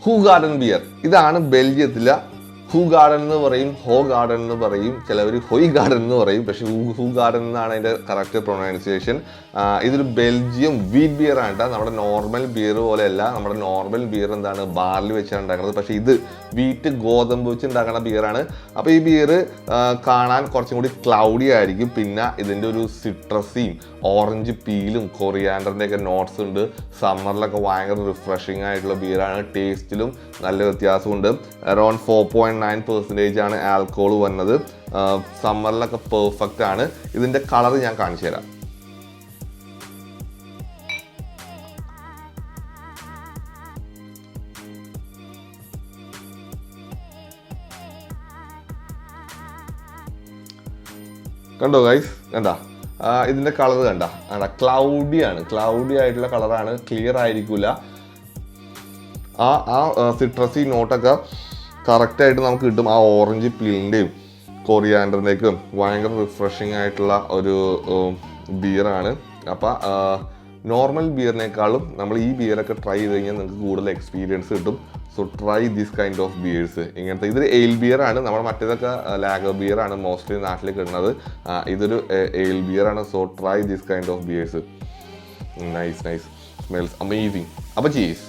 ഹൂഗാർഡൻ beer. ഇതാണ് ബെൽജിയത്തിലെ ഹൂഗാർഡൻ എന്ന് പറയും, ഹോ ഗാർഡൻ എന്ന് പറയും, ചിലവർ ഹൊയ് ഗാർഡൻ എന്ന് പറയും. പക്ഷേ ഹൂഗാർഡൻ എന്നാണ് അതിൻ്റെ കറക്റ്റ് പ്രൊനൗൺസിയേഷൻ. ഇതൊരു ബെൽജിയം വീറ്റ് ബിയർ ആണ് കേട്ടോ. നമ്മുടെ നോർമൽ ബിയർ പോലെയല്ല. നമ്മുടെ നോർമൽ ബിയർ എന്താണ് ബാർലി വെച്ചാണ് ഉണ്ടാക്കുന്നത്. പക്ഷേ ഇത് വീറ്റ് ഗോതമ്പ് വെച്ച് ഉണ്ടാക്കുന്ന ബിയറാണ്. അപ്പോൾ ഈ ബിയർ കാണാൻ കുറച്ചും കൂടി ക്ലൗഡി ആയിരിക്കും. പിന്നെ ഇതിൻ്റെ ഒരു സിട്രസിയും ഓറഞ്ച് പീലും കൊറിയാൻഡറിൻ്റെ ഒക്കെ നോട്ട്സ് ഉണ്ട്. സമ്മറിലൊക്കെ ഭയങ്കര റിഫ്രഷിംഗ് ആയിട്ടുള്ള ബിയറാണ്. ടേസ്റ്റിലും നല്ല വ്യത്യാസമുണ്ട്. അറൗണ്ട് 4.9% ആണ് ആൽക്കഹോൾ വന്നത്. സമ്മറിലൊക്കെ പെർഫെക്റ്റ് ആണ്. ഇതിൻ്റെ കളർ ഞാൻ കാണിച്ചു തരാം. കണ്ടോ ഗൈസ്, കണ്ട ഇതിൻ്റെ കളർ കണ്ട ക്ലൗഡി ആയിട്ടുള്ള കളറാണ്. ക്ലിയർ ആയിരിക്കില്ല. ആ സിട്രസി നോട്ടൊക്കെ കറക്റ്റായിട്ട് നമുക്ക് കിട്ടും. ആ ഓറഞ്ച് പീലിൻ്റെയും കൊറിയാൻഡറിൻ്റെയൊക്കെ ഭയങ്കര റിഫ്രഷിംഗ് ആയിട്ടുള്ള ഒരു ബിയറാണ്. അപ്പോൾ നോർമൽ ബിയറിനേക്കാളും നമ്മൾ ഈ ബിയറൊക്കെ ട്രൈ ചെയ്ത് കഴിഞ്ഞാൽ നിങ്ങൾക്ക് കൂടുതൽ എക്സ്പീരിയൻസ് കിട്ടും. So try this kind of bears. ഇങ്ങനത്തെ ഇതൊരു എയിൽ ബിയറാണ്. നമ്മുടെ മറ്റേതൊക്കെ ലാഗർ ബിയറാണ് മോസ്റ്റ്ലി നാട്ടിൽ കിട്ടുന്നത്. ഇതൊരു എയിൽ ബിയറാണ്. So try this kind of beers. Nice smells amazing. അപ്പോൾ ചീസ്.